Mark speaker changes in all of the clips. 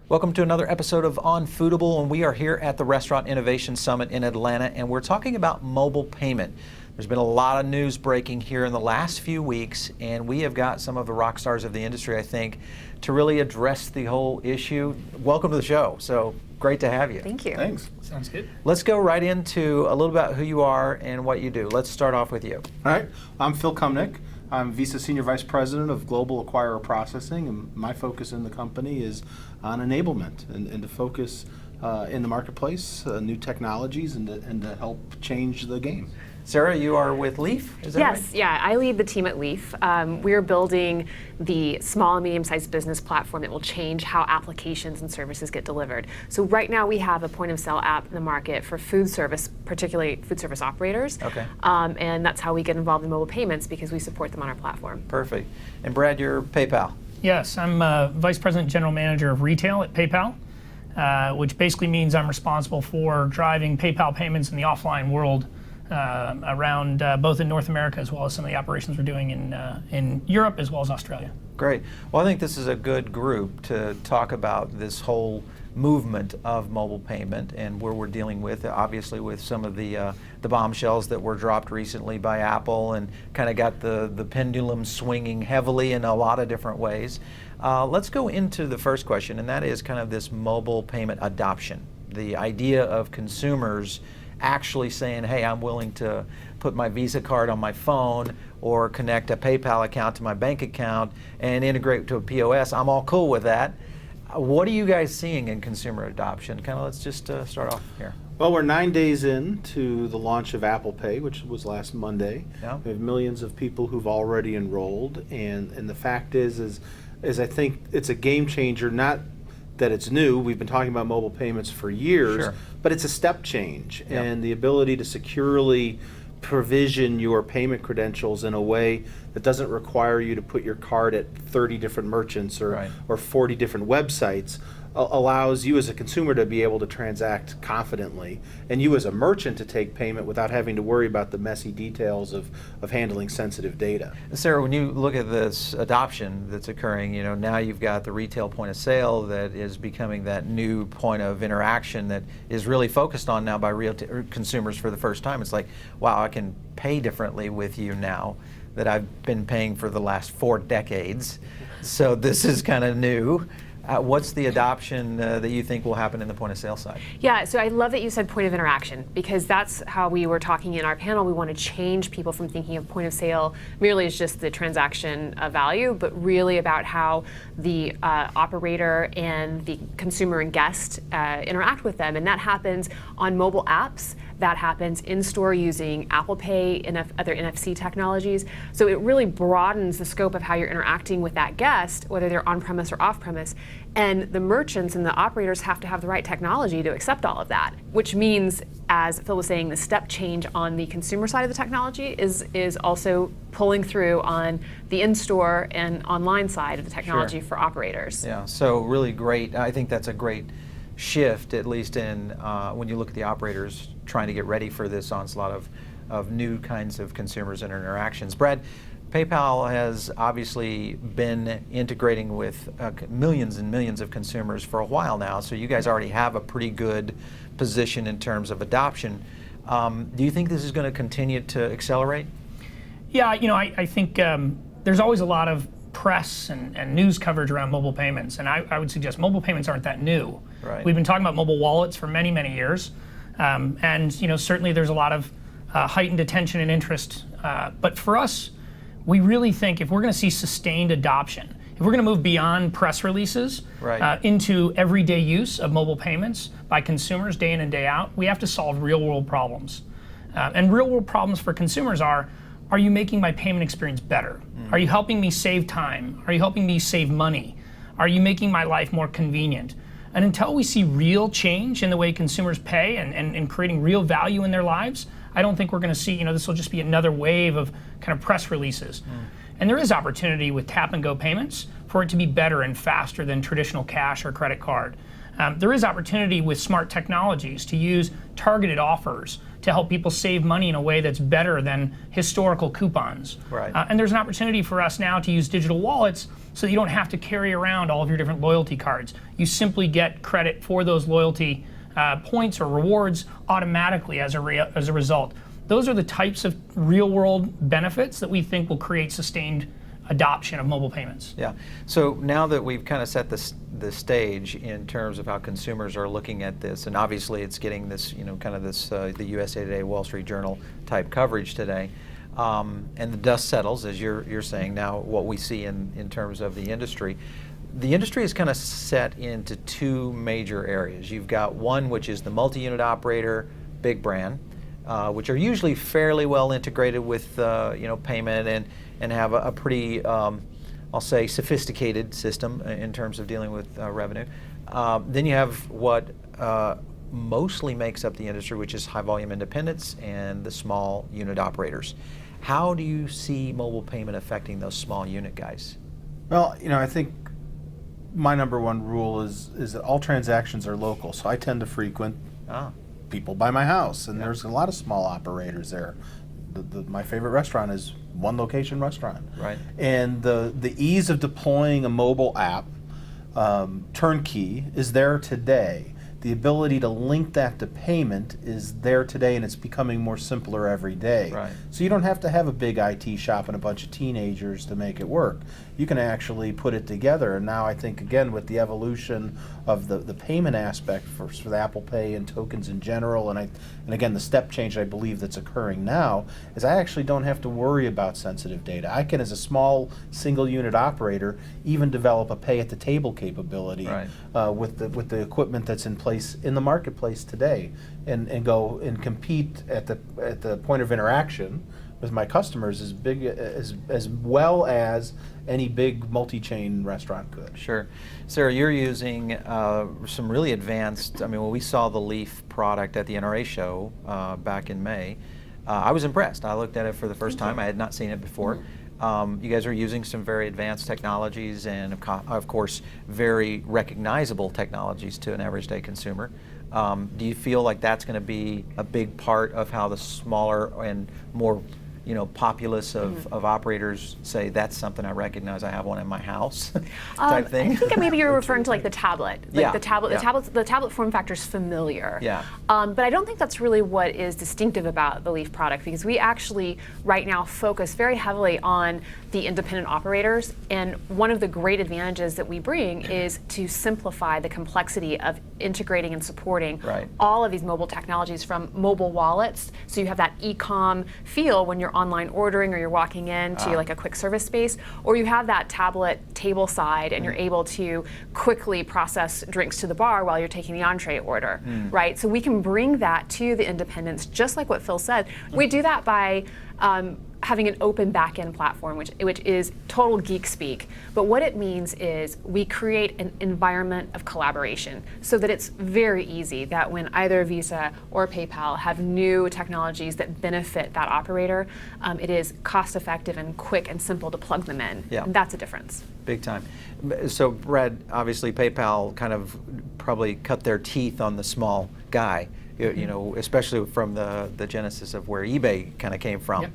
Speaker 1: Welcome to another episode of On Foodable, and we are here at the Restaurant Innovation Summit in Atlanta, and we're talking about mobile payment. There's been a lot of news breaking here in the last few weeks, and we have got some of the rock stars of the industry, I think, to really address the whole issue. Welcome to the show. So great to have you.
Speaker 2: Thank you.
Speaker 3: Thanks.
Speaker 4: Sounds good.
Speaker 1: Let's go right into a little about who you are and what you do. Let's start off with you.
Speaker 3: All right. I'm Phil Kumnick. I'm Visa Senior Vice President of Global Acquirer Processing, and my focus in the company is on enablement and to focus in the marketplace, new technologies, and to help change the game.
Speaker 1: Sarah, you are with Leaf, is that right?
Speaker 2: Yes, yeah, I lead the team at Leaf. We're building the small and medium-sized business platform that will change how applications and services get delivered. So right now we have a point-of-sale app in the market for food service, particularly food service operators.
Speaker 1: Okay.
Speaker 2: And that's how we get involved in mobile payments because we support them on our platform.
Speaker 1: Perfect. And Brad, you're PayPal.
Speaker 4: Yes, I'm Vice President General Manager of Retail at PayPal, which basically means I'm responsible for driving PayPal payments in the offline world around both in North America as well as some of the operations we're doing in Europe as well as Australia.
Speaker 1: Great. Well, I think this is a good group to talk about this whole movement of mobile payment and where we're dealing with, obviously, with some of the bombshells that were dropped recently by Apple and kind of got the pendulum swinging heavily in a lot of different ways. Let's go into the first question, and that is kind of this mobile payment adoption, the idea of consumers actually saying, hey, I'm willing to put my Visa card on my phone or connect a PayPal account to my bank account and integrate to a POS. I'm all cool with that. What are you guys seeing in consumer adoption? Kind of let's just start off here.
Speaker 3: Well, we're 9 days into the launch of Apple Pay, which was last Monday.
Speaker 1: Yeah.
Speaker 3: We have millions of people who've already enrolled, and the fact is I think it's a game changer, not that it's new. We've been talking about mobile payments for years,
Speaker 1: Sure.
Speaker 3: but it's a step change.
Speaker 1: Yep.
Speaker 3: And the ability to securely provision your payment credentials in a way that doesn't require you to put your card at 30 different merchants or,
Speaker 1: Right.
Speaker 3: or 40 different websites allows you as a consumer to be able to transact confidently, and you as a merchant to take payment without having to worry about the messy details of handling sensitive data.
Speaker 1: Sarah, when you look at this adoption that's occurring, now you've got the retail point of sale that is becoming that new point of interaction that is really focused on now by real consumers for the first time. It's like, wow, I can pay differently with you now that I've been paying for the last 4 decades. So this is kind of new. What's the adoption that you think will happen in the point of sale side?
Speaker 2: Yeah, so I love that you said point of interaction because that's how we were talking in our panel. We want to change people from thinking of point of sale merely as just the transaction of value, but really about how the operator and the consumer and guest interact with them. And that happens on mobile apps. That happens in-store using Apple Pay and other NFC technologies. So it really broadens the scope of how you're interacting with that guest, whether they're on-premise or off-premise. And the merchants and the operators have to have the right technology to accept all of that, which means, as Phil was saying, the step change on the consumer side of the technology is also pulling through on the in-store and online side of the technology
Speaker 1: Sure.
Speaker 2: for operators.
Speaker 1: Yeah, so really great. I think that's a great shift, at least in when you look at the operators trying to get ready for this onslaught of new kinds of consumers and interactions. Brad, PayPal has obviously been integrating with millions and millions of consumers for a while now, so you guys already have a pretty good position in terms of adoption. Do you think this is going to continue to accelerate?
Speaker 4: Yeah, I think there's always a lot of press and news coverage around mobile payments, and I would suggest mobile payments aren't that new.
Speaker 1: Right.
Speaker 4: We've been talking about mobile wallets for many, many years, and certainly there's a lot of heightened attention and interest. But for us, we really think if we're going to see sustained adoption, if we're going to move beyond press releases
Speaker 1: Right.
Speaker 4: Into everyday use of mobile payments by consumers day in and day out, we have to solve real-world problems. And real-world problems for consumers are you making my payment experience better? Are you helping me save time? Are you helping me save money? Are you making my life more convenient? And until we see real change in the way consumers pay and creating real value in their lives, I don't think we're going to see, this will just be another wave of kind of press releases. And there is opportunity with tap and go payments for it to be better and faster than traditional cash or credit card. There is opportunity with smart technologies to use targeted offers to help people save money in a way that's better than historical coupons.
Speaker 1: Right.
Speaker 4: And there's an opportunity for us now to use digital wallets so that you don't have to carry around all of your different loyalty cards. You simply get credit for those loyalty points or rewards automatically as a result. Those are the types of real-world benefits that we think will create sustained adoption of mobile payments.
Speaker 1: Yeah. So now that we've kind of set the stage in terms of how consumers are looking at this, and obviously it's getting this, kind of this the USA Today, Wall Street Journal type coverage today, and the dust settles, as you're saying now, what we see in terms of the industry. The industry is kind of set into two major areas. You've got one which is the multi-unit operator, big brand, which are usually fairly well integrated with payment and have a pretty, I'll say, sophisticated system in terms of dealing with revenue. Then you have what mostly makes up the industry, which is high volume independents and the small unit operators. How do you see mobile payment affecting those small unit guys?
Speaker 3: Well, I think my number one rule is that all transactions are local. So I tend to frequent people by my house, and there's a lot of small operators there. My favorite restaurant is one location restaurant.
Speaker 1: Right.
Speaker 3: And the ease of deploying a mobile app, turnkey, is there today. The ability to link that to payment is there today, and it's becoming more simpler every day.
Speaker 1: Right.
Speaker 3: So you don't have to have a big IT shop and a bunch of teenagers to make it work. You can actually put it together. And now I think, again, with the evolution of the payment aspect for the Apple Pay and tokens in general, and again, the step change I believe that's occurring now, is I actually don't have to worry about sensitive data. I can, as a small single unit operator, even develop a pay at the table capability with the equipment that's in place in the marketplace today, and go and compete at the point of interaction with my customers as well as any big multi-chain restaurant could.
Speaker 1: Sure. Sarah, you're using some really advanced, when we saw the Leaf product at the NRA show back in May, I was impressed. I looked at it for the first time. I had not seen it before. You guys are using some very advanced technologies and, of course, very recognizable technologies to an average day consumer. Do you feel like that's going to be a big part of how the smaller and more populace of operators say, that's something I recognize, I have one in my house type thing?
Speaker 2: I think maybe you're referring to like the tablet. Like the tablet form factor is familiar.
Speaker 1: Yeah.
Speaker 2: But I don't think that's really what is distinctive about the Leaf product, because we actually right now focus very heavily on the independent operators, and one of the great advantages that we bring is to simplify the complexity of integrating and supporting all of these mobile technologies, from mobile wallets, so you have that e-com feel when you're online ordering or you're walking into like a quick service space, or you have that tablet table side and you're able to quickly process drinks to the bar while you're taking the entree order, right? So we can bring that to the independents, just like what Phil said. We do that by having an open back-end platform, which is total geek speak. But what it means is we create an environment of collaboration so that it's very easy that when either Visa or PayPal have new technologies that benefit that operator, it is cost-effective and quick and simple to plug them in.
Speaker 1: Yeah.
Speaker 2: And that's a difference.
Speaker 1: Big time. So Brad, obviously PayPal kind of probably cut their teeth on the small guy, especially from the genesis of where eBay kind of came from.
Speaker 4: Yep.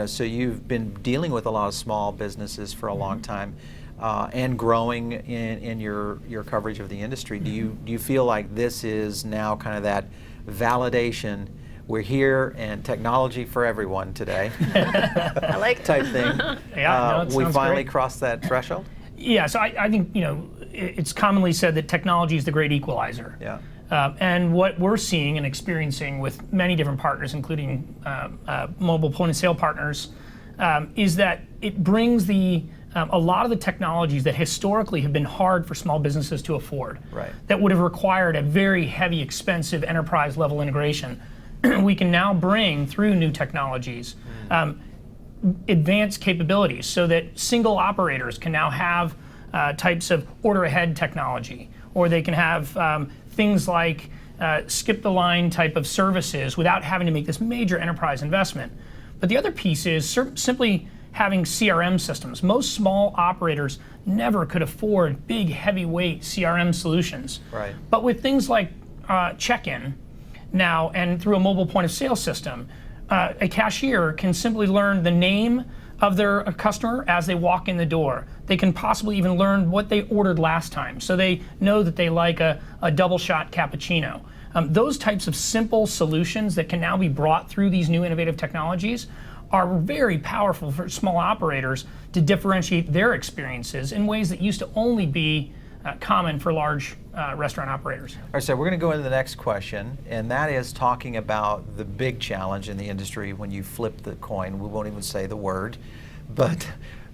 Speaker 1: So you've been dealing with a lot of small businesses for a long time, and growing in your coverage of the industry. Do you feel like this is now kind of that validation? We're here, and technology for everyone today.
Speaker 2: I like
Speaker 1: type thing. We finally crossed that threshold.
Speaker 4: Yeah. So I think it's commonly said that technology is the great equalizer.
Speaker 1: Yeah.
Speaker 4: And what we're seeing and experiencing with many different partners, including mobile point-of-sale partners, is that it brings a lot of the technologies that historically have been hard for small businesses to afford, that would have required a very heavy, expensive enterprise-level integration, we can now bring through new technologies, advanced capabilities, so that single operators can now have types of order-ahead technology, or they can have things like skip the line type of services without having to make this major enterprise investment. But the other piece is simply having CRM systems. Most small operators never could afford big, heavyweight CRM solutions.
Speaker 1: Right.
Speaker 4: But with things like check-in, now, and through a mobile point of sale system, a cashier can simply learn the name of their customer as they walk in the door. They can possibly even learn what they ordered last time, so they know that they like a double shot cappuccino. Those types of simple solutions that can now be brought through these new innovative technologies are very powerful for small operators to differentiate their experiences in ways that used to only be common for large restaurant operators.
Speaker 1: All right, so we're going to go into the next question, and that is talking about the big challenge in the industry when you flip the coin. We won't even say the word, but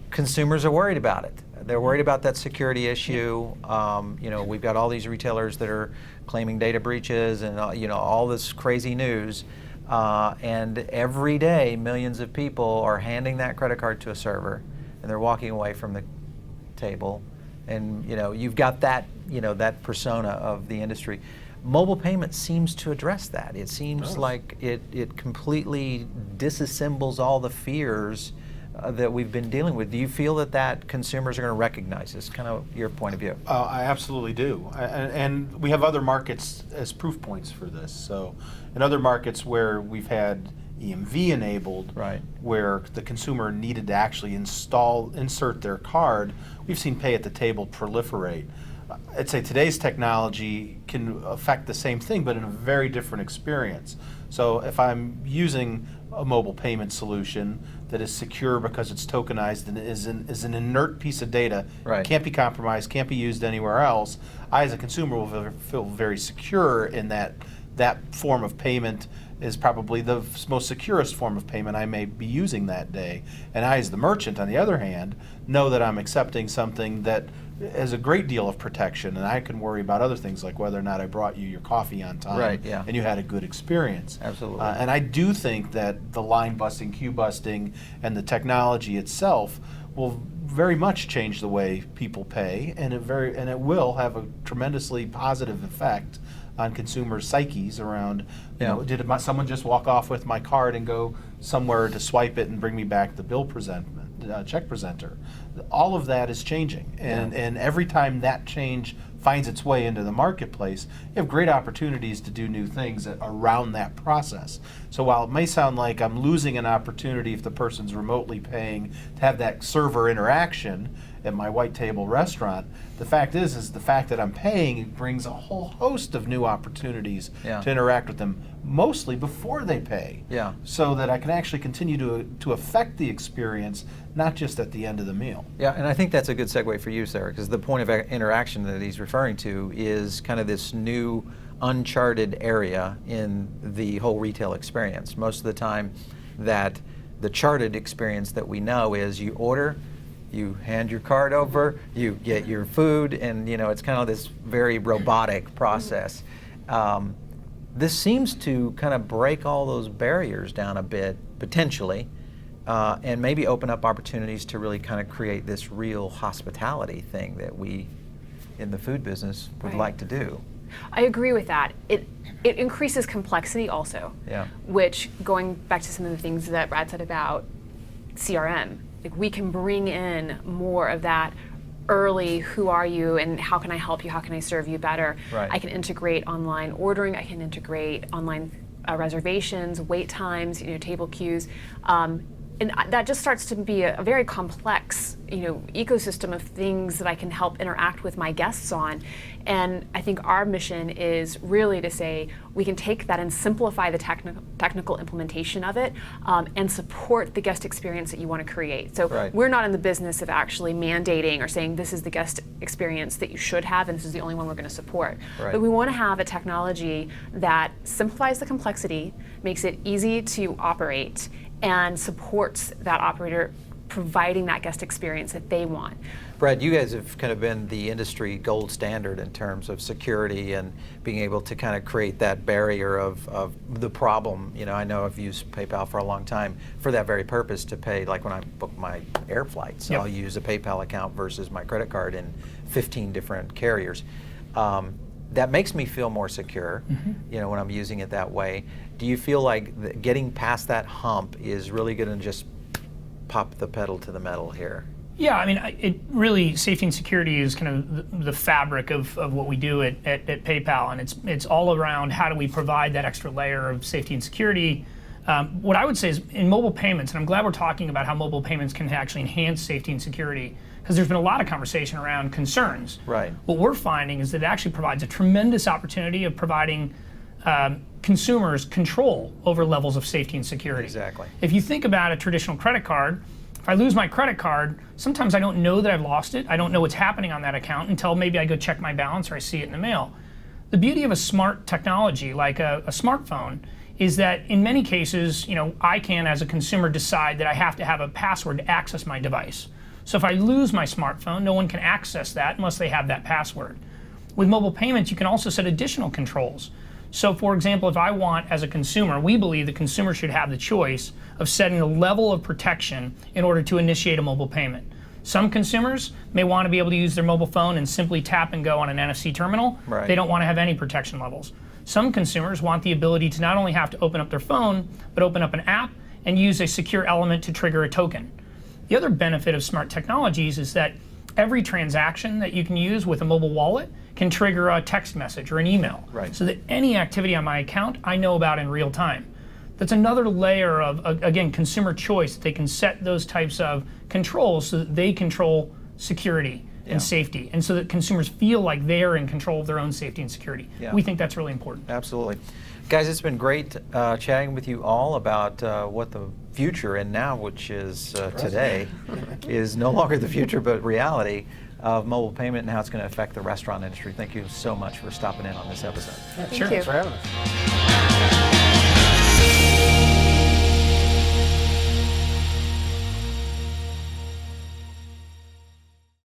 Speaker 1: consumers are worried about it. They're worried about that security issue. We've got all these retailers that are claiming data breaches and all this crazy news. And every day, millions of people are handing that credit card to a server, and they're walking away from the table. And you've got that that persona of the industry. Mobile payment seems to address that. It seems like it completely disassembles all the fears that we've been dealing with. Do you feel that consumers are going to recognize this? Kind of your point of view.
Speaker 3: I absolutely do. And we have other markets as proof points for this. So in other markets where we've had EMV enabled,
Speaker 1: right,
Speaker 3: where the consumer needed to actually insert their card, we've seen pay at the table proliferate. I'd say today's technology can affect the same thing, but in a very different experience. So if I'm using a mobile payment solution that is secure because it's tokenized and is an inert piece of data,
Speaker 1: right,
Speaker 3: can't be compromised, can't be used anywhere else, I as a consumer will feel very secure in that form of payment is probably the most securest form of payment I may be using that day. And I as the merchant, on the other hand, know that I'm accepting something that has a great deal of protection, and I can worry about other things like whether or not I brought you your coffee on time,
Speaker 1: right, yeah,
Speaker 3: and you had a good experience.
Speaker 1: Absolutely.
Speaker 3: And I do think that the line busting, queue busting, and the technology itself will very much change the way people pay, and it will have a tremendously positive effect on consumers' psyches around, did someone just walk off with my card and go somewhere to swipe it and bring me back the bill check presenter? All of that is changing, and every time that change finds its way into the marketplace, you have great opportunities to do new things around that process. So while it may sound like I'm losing an opportunity if the person's remotely paying to have that server interaction at my white table restaurant, the fact is the fact that I'm paying brings a whole host of new opportunities to interact with them, mostly before they pay, so that I can actually continue to affect the experience, not just at the end of the meal.
Speaker 1: Yeah, and I think that's a good segue for you, Sarah, because the point of interaction that he's referring to is kind of this new uncharted area in the whole retail experience. Most of the time that the charted experience that we know is you order, you hand your card over, you get your food, and it's kind of this very robotic process. This seems to kind of break all those barriers down a bit, potentially, and maybe open up opportunities to really kind of create this real hospitality thing that we in the food business would like to do.
Speaker 2: I agree with that. It increases complexity also, which, going back to some of the things that Brad said about CRM, like we can bring in more of that early, who are you and how can I help you, how can I serve you better. I can integrate online ordering, I can integrate online reservations, wait times, table queues, and that just starts to be a very complex ecosystem of things that I can help interact with my guests on. And I think our mission is really to say we can take that and simplify the technical implementation of it, and support the guest experience that you want to create. So we're not in the business of actually mandating or saying this is the guest experience that you should have and this is the only one we're going to support. But we want to have a technology that simplifies the complexity, makes it easy to operate, and supports that operator providing that guest experience that they want.
Speaker 1: Brad, you guys have kind of been the industry gold standard in terms of security and being able to kind of create that barrier of the problem. I know I've used PayPal for a long time for that very purpose, to pay, like when I book my air flights, I'll use a PayPal account versus my credit card in 15 different carriers. That makes me feel more secure, when I'm using it that way. Do you feel like getting past that hump is really going to just pop the pedal to the metal here?
Speaker 4: Yeah, I mean, it really, safety and security is kind of the fabric of what we do at PayPal, and it's all around how do we provide that extra layer of safety and security. What I would say is in mobile payments, and I'm glad we're talking about how mobile payments can actually enhance safety and security, because there's been a lot of conversation around concerns.
Speaker 1: Right.
Speaker 4: What we're finding is that it actually provides a tremendous opportunity of providing consumers control over levels of safety and security.
Speaker 1: Exactly.
Speaker 4: If you think about a traditional credit card, if I lose my credit card, sometimes I don't know that I've lost it. I don't know what's happening on that account until maybe I go check my balance or I see it in the mail. The beauty of a smart technology like a smartphone is that in many cases, I can, as a consumer, decide that I have to have a password to access my device. So if I lose my smartphone, no one can access that unless they have that password. With mobile payments, you can also set additional controls. So for example, if I want, as a consumer, we believe the consumer should have the choice of setting a level of protection in order to initiate a mobile payment. Some consumers may want to be able to use their mobile phone and simply tap and go on an NFC terminal.
Speaker 1: Right.
Speaker 4: They don't want to have any protection levels. Some consumers want the ability to not only have to open up their phone, but open up an app and use a secure element to trigger a token. The other benefit of smart technologies is that every transaction that you can use with a mobile wallet can trigger a text message or an email.
Speaker 1: Right.
Speaker 4: So that any activity on my account I know about in real time. That's another layer of, again, consumer choice. They can set those types of controls so that they control security and safety, and so that consumers feel like they're in control of their own safety and security.
Speaker 1: Yeah.
Speaker 4: We think that's really important.
Speaker 1: Absolutely. Guys, it's been great chatting with you all about what the future and now, which is today, is no longer the future but reality of mobile payment and how it's going to affect the restaurant industry. Thank you so much for stopping in on this episode.
Speaker 3: Sure.
Speaker 2: you.
Speaker 3: Thanks for having us.